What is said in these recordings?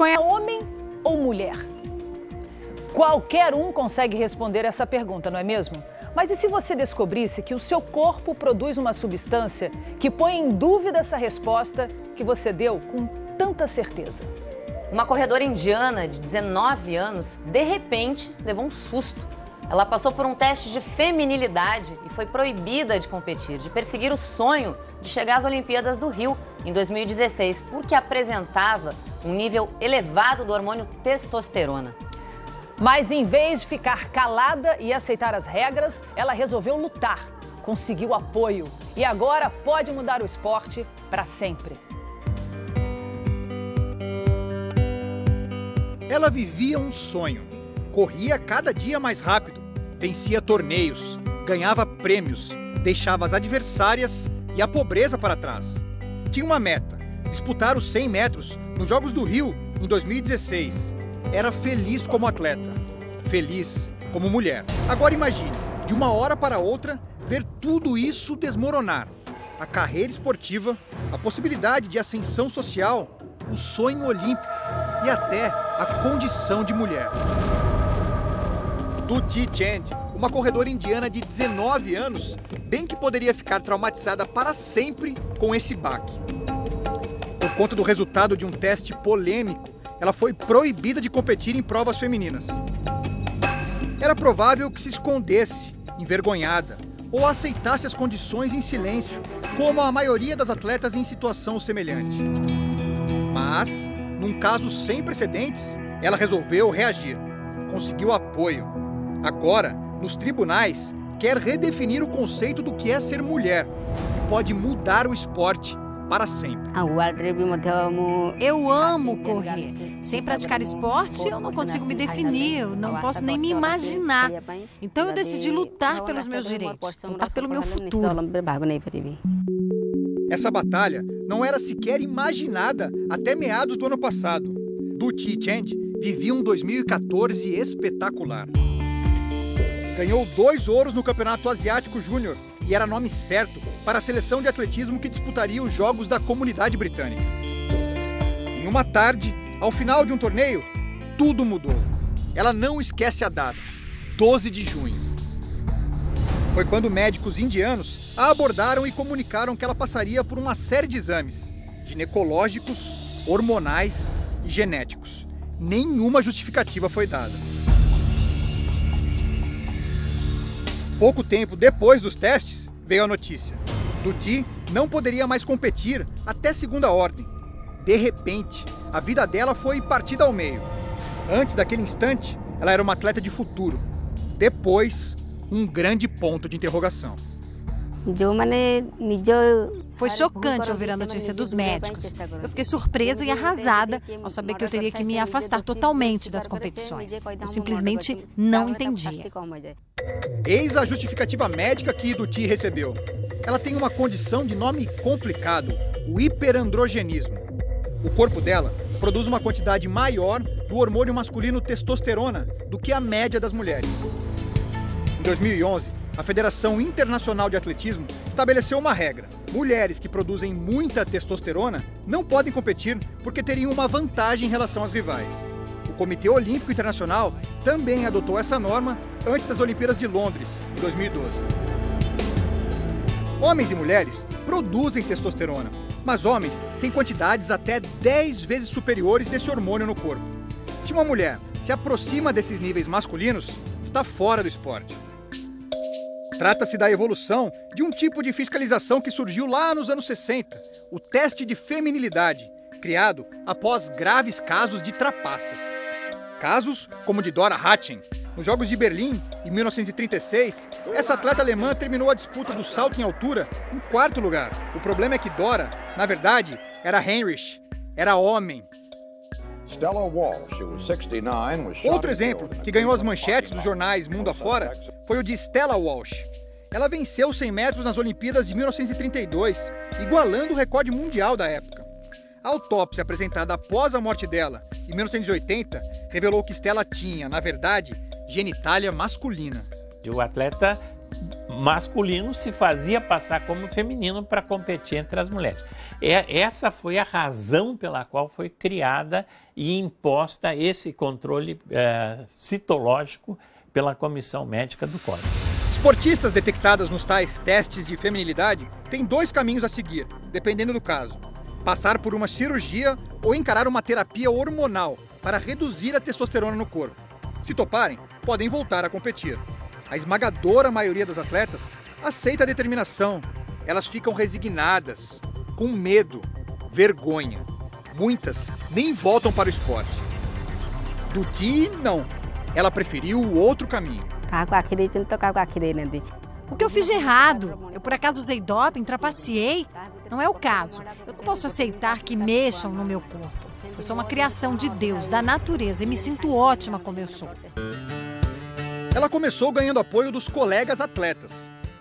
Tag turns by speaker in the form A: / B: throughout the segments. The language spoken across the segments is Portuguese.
A: É homem ou mulher? Qualquer um consegue responder essa pergunta, não é mesmo? Mas e se você descobrisse que o seu corpo produz uma substância que põe em dúvida essa resposta que você deu com tanta certeza?
B: Uma corredora indiana de 19 anos, de repente, levou um susto. Ela passou por um teste de feminilidade e foi proibida de competir, de perseguir o sonho de chegar às Olimpíadas do Rio em 2016, porque apresentava um nível elevado do hormônio testosterona.
A: Mas em vez de ficar calada e aceitar as regras, ela resolveu lutar, conseguiu apoio e agora pode mudar o esporte para sempre.
C: Ela vivia um sonho. Corria cada dia mais rápido, vencia torneios, ganhava prêmios, deixava as adversárias e a pobreza para trás. Tinha uma meta, disputar os 100 metros nos Jogos do Rio em 2016. Era feliz como atleta, feliz como mulher. Agora imagine, de uma hora para outra, ver tudo isso desmoronar. A carreira esportiva, a possibilidade de ascensão social, o sonho olímpico e até a condição de mulher. Dutee Chand, uma corredora indiana de 19 anos, bem que poderia ficar traumatizada para sempre com esse baque. Por conta do resultado de um teste polêmico, ela foi proibida de competir em provas femininas. Era provável que se escondesse, envergonhada, ou aceitasse as condições em silêncio, como a maioria das atletas em situação semelhante. Mas, num caso sem precedentes, ela resolveu reagir. Conseguiu apoio. Agora, nos tribunais, quer redefinir o conceito do que é ser mulher e pode mudar o esporte para sempre.
D: Eu amo correr. Sem praticar esporte, eu não consigo me definir, eu não posso nem me imaginar. Então eu decidi lutar pelos meus direitos, lutar pelo meu futuro.
C: Essa batalha não era sequer imaginada até meados do ano passado. Dutee Chand vivia um 2014 espetacular. Ganhou 2 ouros no Campeonato Asiático Júnior e era nome certo para a seleção de atletismo que disputaria os Jogos da Comunidade Britânica. Em uma tarde, ao final de um torneio, tudo mudou. Ela não esquece a data, 12 de junho. Foi quando médicos indianos a abordaram e comunicaram que ela passaria por uma série de exames ginecológicos, hormonais e genéticos. Nenhuma justificativa foi dada. Pouco tempo depois dos testes, veio a notícia. Dutee não poderia mais competir até segunda ordem. De repente, a vida dela foi partida ao meio. Antes daquele instante, ela era uma atleta de futuro. Depois, um grande ponto de interrogação.
D: Foi chocante ouvir a notícia dos médicos. Eu fiquei surpresa e arrasada ao saber que eu teria que me afastar totalmente das competições. Eu simplesmente não entendia.
C: Eis a justificativa médica que Dutee recebeu. Ela tem uma condição de nome complicado, o hiperandrogenismo. O corpo dela produz uma quantidade maior do hormônio masculino testosterona do que a média das mulheres. Em 2011, a Federação Internacional de Atletismo estabeleceu uma regra. Mulheres que produzem muita testosterona não podem competir porque teriam uma vantagem em relação às rivais. O Comitê Olímpico Internacional também adotou essa norma antes das Olimpíadas de Londres, em 2012. Homens e mulheres produzem testosterona, mas homens têm quantidades até 10 vezes superiores desse hormônio no corpo. Se uma mulher se aproxima desses níveis masculinos, está fora do esporte. Trata-se da evolução de um tipo de fiscalização que surgiu lá nos anos 60, o teste de feminilidade, criado após graves casos de trapaças. Casos como o de Dora Hatchen. Nos Jogos de Berlim, em 1936, essa atleta alemã terminou a disputa do salto em altura em 4º lugar. O problema é que Dora, na verdade, era Heinrich, era homem. Outro exemplo, que ganhou as manchetes dos jornais mundo afora, foi o de Stella Walsh. Ela venceu os 100 metros nas Olimpíadas de 1932, igualando o recorde mundial da época. A autópsia apresentada após a morte dela, em 1980, revelou que Stella tinha, na verdade, genitália masculina.
E: O atleta masculino se fazia passar como feminino para competir entre as mulheres. Essa foi a razão pela qual foi criada e imposta esse controle citológico pela comissão médica do código.
C: Esportistas detectadas nos tais testes de feminilidade têm 2 caminhos a seguir, dependendo do caso. Passar por uma cirurgia ou encarar uma terapia hormonal para reduzir a testosterona no corpo. Se toparem, podem voltar a competir. A esmagadora maioria das atletas aceita a determinação. Elas ficam resignadas, com medo, vergonha. Muitas nem voltam para o esporte. Duty, não. Ela preferiu o outro caminho.
D: O que eu fiz de errado? Eu por acaso usei doping, trapaceei? Não é o caso. Eu não posso aceitar que mexam no meu corpo. Eu sou uma criação de Deus, da natureza, e me sinto ótima como eu sou.
C: Ela começou ganhando apoio dos colegas atletas.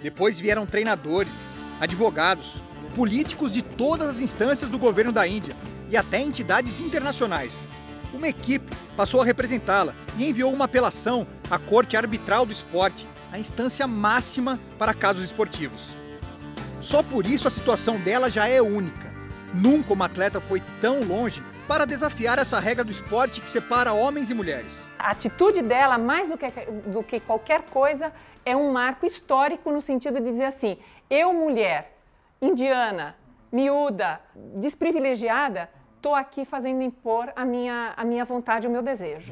C: Depois vieram treinadores, advogados, políticos de todas as instâncias do governo da Índia e até entidades internacionais. Uma equipe passou a representá-la e enviou uma apelação à Corte Arbitral do Esporte, a instância máxima para casos esportivos. Só por isso a situação dela já é única. Nunca uma atleta foi tão longe para desafiar essa regra do esporte que separa homens e mulheres.
F: A atitude dela, mais do que qualquer coisa, é um marco histórico no sentido de dizer assim, eu, mulher, indiana, miúda, desprivilegiada, estou aqui fazendo impor a minha vontade, o meu desejo.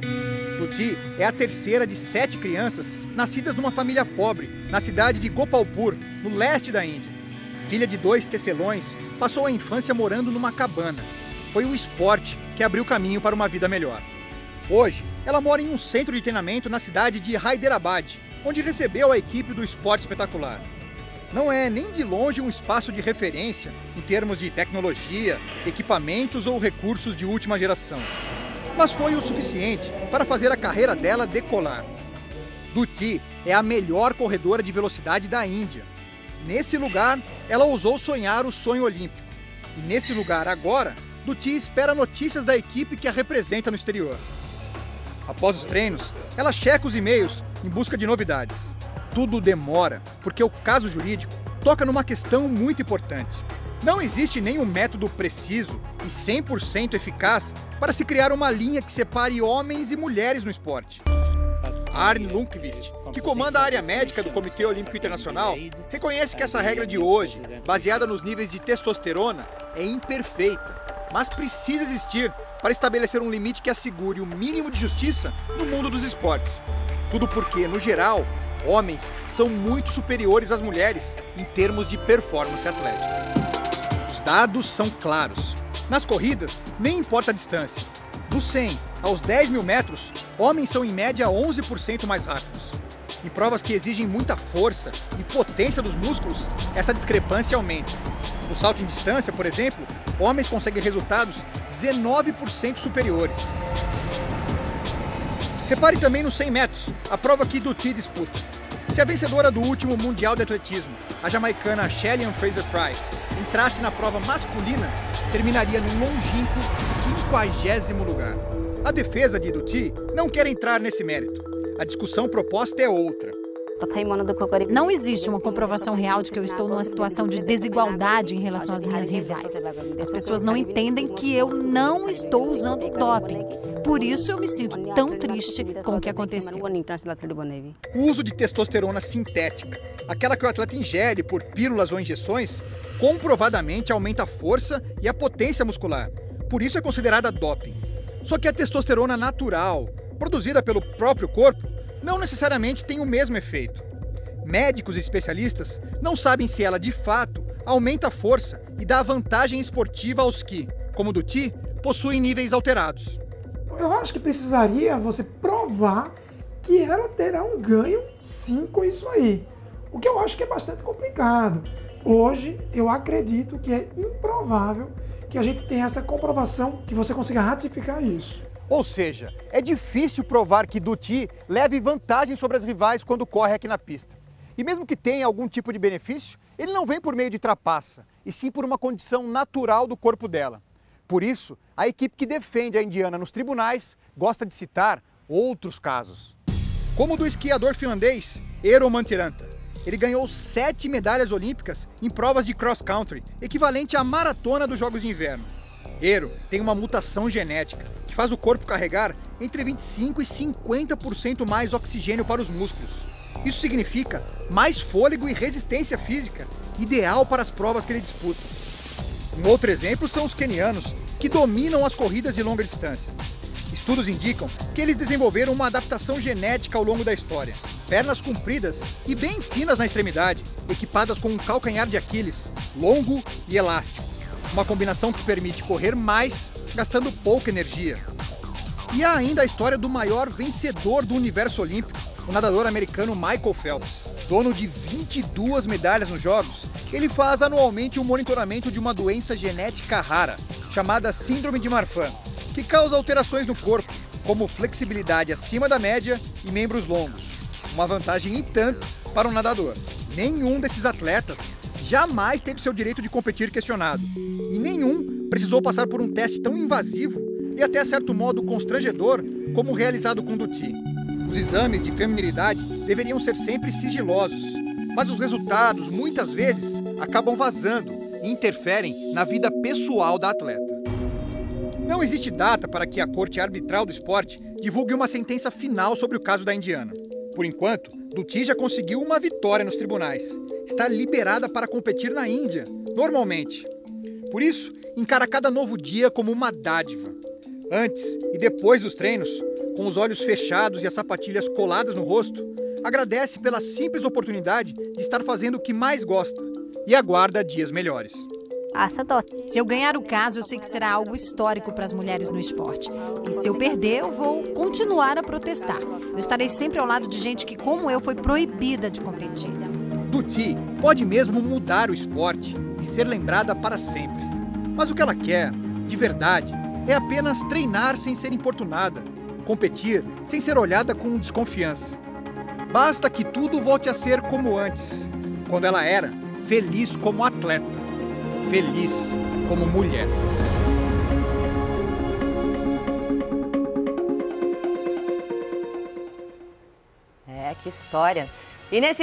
C: Duty é a terceira de 7 crianças nascidas numa família pobre, na cidade de Gopalpur, no leste da Índia. Filha de 2 tecelões, passou a infância morando numa cabana. Foi o esporte que abriu caminho para uma vida melhor. Hoje, ela mora em um centro de treinamento na cidade de Hyderabad, onde recebeu a equipe do esporte espetacular. Não é nem de longe um espaço de referência em termos de tecnologia, equipamentos ou recursos de última geração. Mas foi o suficiente para fazer a carreira dela decolar. Duty é a melhor corredora de velocidade da Índia. Nesse lugar, ela ousou sonhar o sonho olímpico. E nesse lugar, agora, Duty espera notícias da equipe que a representa no exterior. Após os treinos, ela checa os e-mails em busca de novidades. Tudo demora, porque o caso jurídico toca numa questão muito importante. Não existe nenhum método preciso e 100% eficaz para se criar uma linha que separe homens e mulheres no esporte. Arne Lundqvist, que comanda a área médica do Comitê Olímpico Internacional, reconhece que essa regra de hoje, baseada nos níveis de testosterona, é imperfeita, mas precisa existir para estabelecer um limite que assegure o mínimo de justiça no mundo dos esportes. Tudo porque, no geral, homens são muito superiores às mulheres em termos de performance atlética. Os dados são claros. Nas corridas, nem importa a distância. Dos 100 aos 10 mil metros, homens são em média 11% mais rápidos. Em provas que exigem muita força e potência dos músculos, essa discrepância aumenta. No salto em distância, por exemplo, homens conseguem resultados 19% superiores. Repare também nos 100 metros, a prova que Duty disputa. Se a vencedora do último Mundial de Atletismo, a jamaicana Shelly-Ann Fraser-Pryce, entrasse na prova masculina, terminaria num longínquo 50º lugar. A defesa de Duty não quer entrar nesse mérito. A discussão proposta é outra.
D: Não existe uma comprovação real de que eu estou numa situação de desigualdade em relação às minhas rivais. As pessoas não entendem que eu não estou usando doping. Por isso eu me sinto tão triste com o que aconteceu.
C: O uso de testosterona sintética, aquela que o atleta ingere por pílulas ou injeções, comprovadamente aumenta a força e a potência muscular. Por isso é considerada doping. Só que a testosterona natural, produzida pelo próprio corpo, não necessariamente tem o mesmo efeito. Médicos e especialistas não sabem se ela, de fato, aumenta a força e dá vantagem esportiva aos que, como Duty, possuem níveis alterados.
G: Eu acho que precisaria você provar que ela terá um ganho, sim, com isso aí. O que eu acho que é bastante complicado. Hoje, eu acredito que é improvável que a gente tenha essa comprovação, que você consiga ratificar isso.
C: Ou seja, é difícil provar que Duty leve vantagem sobre as rivais quando corre aqui na pista. E mesmo que tenha algum tipo de benefício, ele não vem por meio de trapaça, e sim por uma condição natural do corpo dela. Por isso, a equipe que defende a indiana nos tribunais gosta de citar outros casos. Como o do esquiador finlandês Eero Mantiranta, ele ganhou 7 medalhas olímpicas em provas de cross country, equivalente à maratona dos Jogos de Inverno. Eero tem uma mutação genética que faz o corpo carregar entre 25% e 50% mais oxigênio para os músculos. Isso significa mais fôlego e resistência física, ideal para as provas que ele disputa. Um outro exemplo são os quenianos, que dominam as corridas de longa distância. Estudos indicam que eles desenvolveram uma adaptação genética ao longo da história. Pernas compridas e bem finas na extremidade, equipadas com um calcanhar de Aquiles longo e elástico. Uma combinação que permite correr mais, gastando pouca energia. E há ainda a história do maior vencedor do universo olímpico, o nadador americano Michael Phelps. Dono de 22 medalhas nos Jogos, ele faz anualmente um monitoramento de uma doença genética rara, chamada Síndrome de Marfan, que causa alterações no corpo, como flexibilidade acima da média e membros longos. Uma vantagem e tanto para um nadador. Nenhum desses atletas jamais teve seu direito de competir questionado. E nenhum precisou passar por um teste tão invasivo e até certo modo constrangedor como o realizado com Duthie. Os exames de feminilidade deveriam ser sempre sigilosos, mas os resultados muitas vezes acabam vazando e interferem na vida pessoal da atleta. Não existe data para que a Corte Arbitral do Esporte divulgue uma sentença final sobre o caso da indiana. Por enquanto, Duthie já conseguiu uma vitória nos tribunais. Está liberada para competir na Índia, normalmente. Por isso, encara cada novo dia como uma dádiva. Antes e depois dos treinos, com os olhos fechados e as sapatilhas coladas no rosto, agradece pela simples oportunidade de estar fazendo o que mais gosta e aguarda dias melhores.
D: Se eu ganhar o caso, eu sei que será algo histórico para as mulheres no esporte. E se eu perder, eu vou continuar a protestar. Eu estarei sempre ao lado de gente que, como eu, foi proibida de competir.
C: Duthie pode mesmo mudar o esporte e ser lembrada para sempre. Mas o que ela quer, de verdade, é apenas treinar sem ser importunada, competir sem ser olhada com desconfiança. Basta que tudo volte a ser como antes, quando ela era feliz como atleta. Feliz como mulher.
B: Que história. E nesse